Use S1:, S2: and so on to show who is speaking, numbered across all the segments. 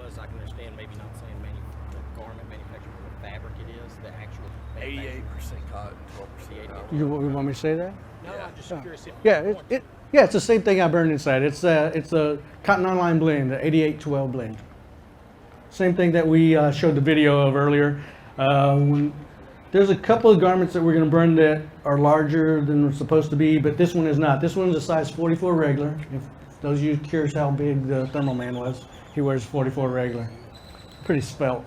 S1: was, I can understand maybe not saying the garment manufacturer, but what fabric it is, the actual
S2: 88% cotton, 12% nylon.
S3: You want me to say that?
S1: No, I'm just curious if
S3: Yeah, it's the same thing I burned inside. It's a cotton nylon blend, the 8812 blend. Same thing that we showed the video of earlier. There's a couple of garments that we're going to burn that are larger than they're supposed to be, but this one is not. This one's a size 44 regular. If those of you curious how big the Thermoman was, he wears 44 regular. Pretty svelte.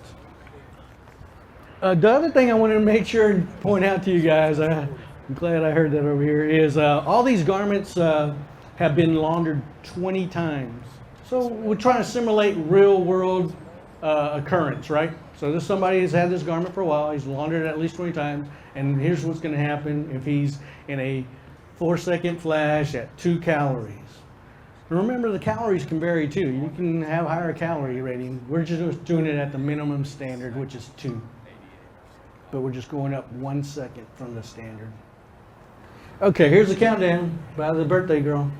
S3: The other thing I wanted to make sure and point out to you guys, I'm glad I heard that over here, is all these garments have been laundered 20 times. So we're trying to simulate real world occurrence, right? So this somebody has had this garment for a while, he's laundered it at least 20 times, and here's what's going to happen if he's in a 4-second flash at 2 calories. And remember, the calories can vary too. You can have higher calorie rating. We're just doing it at the minimum standard, which is 2. But we're just going up 1 second from the standard. Okay, here's the countdown by the birthday girl.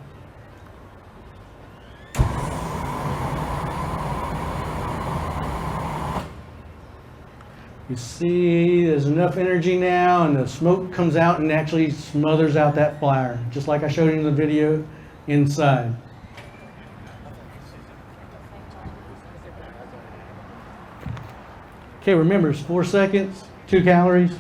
S3: You see there's enough energy now, and the smoke comes out and actually smothers out that fire, just like I showed you in the video inside. Okay, remember, it's 4 seconds, 2 calories.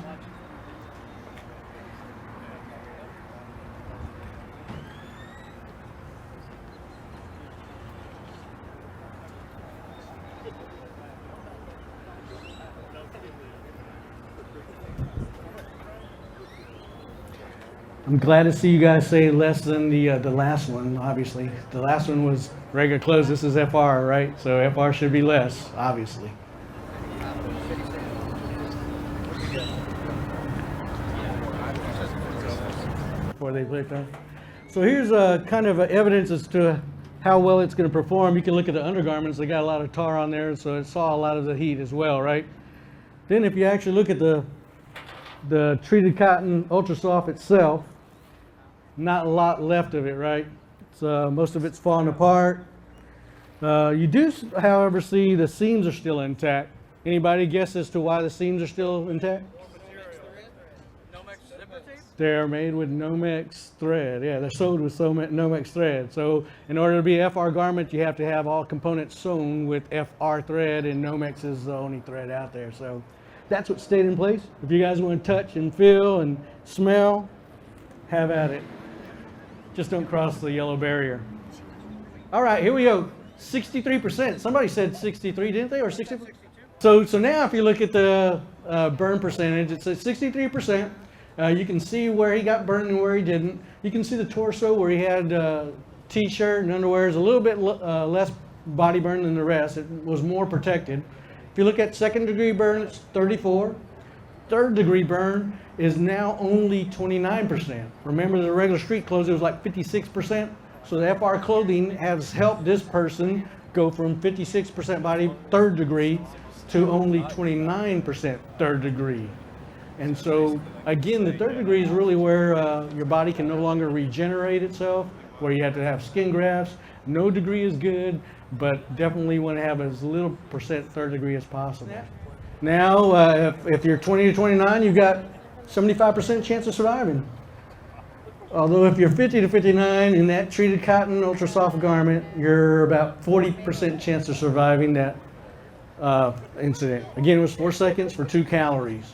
S3: I'm glad to see you guys say less than the last one, obviously. The last one was regular clothes. This is FR, right? So FR should be less, obviously. Before they play time. So here's kind of evidence as to how well it's going to perform. You can look at the undergarments. They got a lot of tar on there, so it saw a lot of the heat as well, right? Then if you actually look at the treated cotton ultra soft itself, not a lot left of it, right? So most of it's falling apart. You do, however, see the seams are still intact. Anybody guess as to why the seams are still intact? They're made with Nomex thread. Yeah, they're sewed with Nomex thread. So in order to be a FR garment, you have to have all components sewn with FR thread, and Nomex is the only thread out there. So that's what stayed in place. If you guys want to touch and feel and smell, have at it. Just don't cross the yellow barrier. All right, here we go. 63%. Somebody said 63, didn't they? Or 60? So now if you look at the burn percentage, it's at 63%. You can see where he got burned and where he didn't. You can see the torso where he had t-shirt and underwear is a little bit less body burn than the rest. It was more protected. If you look at second degree burn, it's 34. Third degree burn is now only 29%. Remember the regular street clothes, it was like 56%. So the FR clothing has helped this person go from 56% body third degree to only 29% third degree. And so again, the third degree is really where your body can no longer regenerate itself, where you have to have skin grafts. No degree is good, but definitely want to have as little percent third degree as possible. Now, if you're 20 to 29, you've got 75% chance of surviving. Although if you're 50 to 59 in that treated cotton ultra soft garment, you're about 40% chance of surviving that incident. Again, it was 4 seconds for 2 calories.